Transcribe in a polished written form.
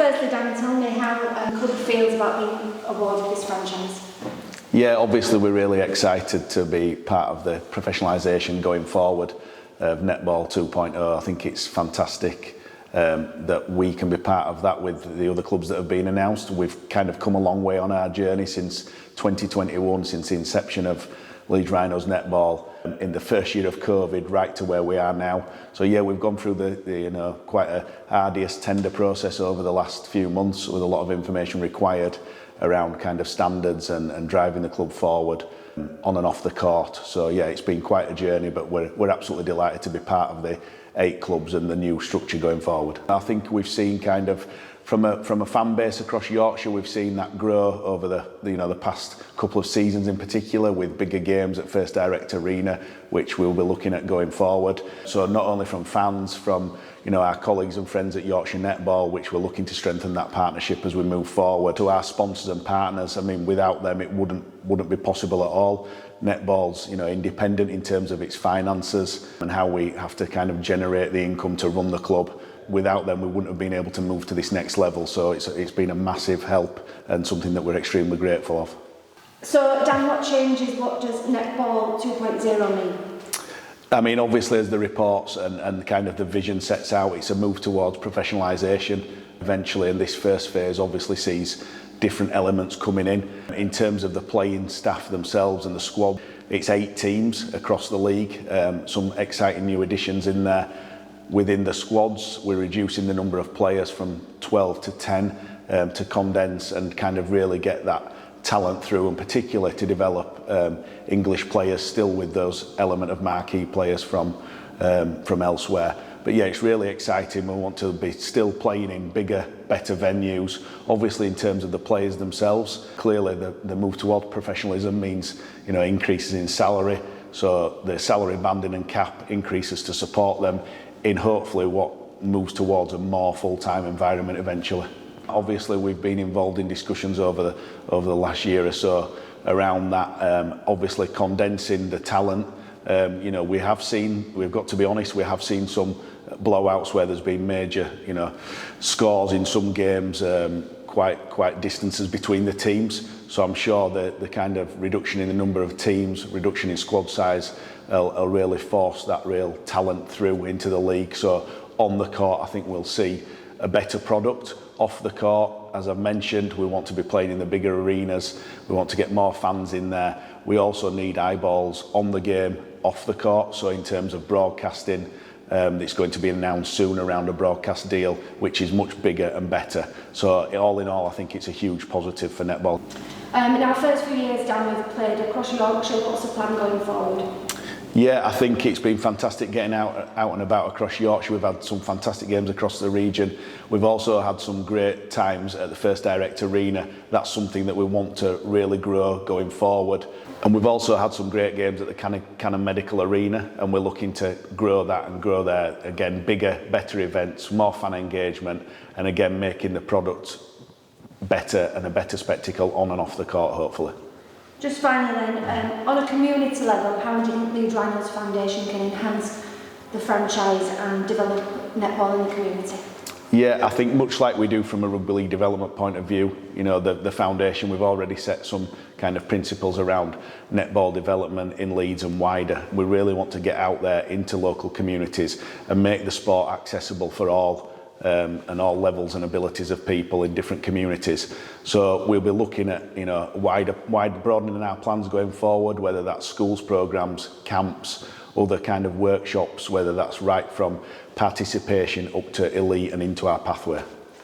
firstly, Dan, tell me how the club feels about being awarded this franchise. Yeah, obviously we're really excited to be part of the professionalisation going forward of Netball 2.0. I think it's fantastic that we can be part of that with the other clubs that have been announced. We've kind of come a long way on our journey since 2021, since the inception of Leeds Rhinos netball in the first year of COVID, right to where we are now. So yeah, we've gone through the quite a arduous tender process over the last few months with a lot of information required around kind of standards and driving the club forward on and off the court. So yeah, it's been quite a journey, but we're absolutely delighted to be part of the 8 clubs and the new structure going forward. I think we've seen kind of from a fan base across Yorkshire, we've seen that grow over the past couple of seasons in particular, with bigger games at First Direct Arena, which we'll be looking at going forward. So not only from fans, from our colleagues and friends at Yorkshire Netball, which we're looking to strengthen that partnership as we move forward, to our sponsors and partners. I mean, without them, it wouldn't be possible at all. Netball's independent in terms of its finances and how we have to kind of generate the income to run the club. Without them, we wouldn't have been able to move to this next level. So it's been a massive help and something that we're extremely grateful of. So Dan, what does Netball 2.0 mean? I mean, obviously, as the reports and kind of the vision sets out, it's a move towards professionalisation eventually, and this first phase obviously sees different elements coming in terms of the playing staff themselves and the squad. It's 8 teams across the league, some exciting new additions in there. Within the squads, we're reducing the number of players from 12 to 10 to condense and kind of really get that talent through, and particularly to develop English players still with those element of marquee players from elsewhere. But yeah, it's really exciting. We want to be still playing in bigger, better venues. Obviously, in terms of the players themselves, clearly the move towards professionalism means increases in salary. So the salary banding and cap increases to support them in hopefully what moves towards a more full-time environment eventually. Obviously, we've been involved in discussions over the last year or so around that. Obviously, condensing the talent. We've got to be honest, we have seen some blowouts where there's been major, scores in some games, quite distances between the teams. So I'm sure the kind of reduction in the number of teams, reduction in squad size, will really force that real talent through into the league. So on the court, I think we'll see a better product. Off the court, as I've mentioned, we want to be playing in the bigger arenas. We want to get more fans in there. We also need eyeballs on the game, off the court. So in terms of broadcasting, it's going to be announced soon around a broadcast deal, which is much bigger and better. So all in all, I think it's a huge positive for netball. In our first few years, Dan, we've played across Yorkshire. What's the plan going forward? Yeah, I think it's been fantastic getting out and about across Yorkshire. We've had some fantastic games across the region. We've also had some great times at the First Direct Arena. That's something that we want to really grow going forward. And we've also had some great games at the Cannon Medical Arena, and we're looking to grow that and grow there. Again, bigger, better events, more fan engagement, and again, making the product better and a better spectacle on and off the court, hopefully. Just finally then, on a community level, how do you think Leeds Rhinos Foundation can enhance the franchise and develop netball in the community? Yeah, I think much like we do from a rugby league development point of view, the foundation, we've already set some kind of principles around netball development in Leeds and wider. We really want to get out there into local communities and make the sport accessible for all. And all levels and abilities of people in different communities. So we'll be looking at wide broadening our plans going forward, whether that's schools programs, camps, other kind of workshops, whether that's right from participation up to elite and into our pathway.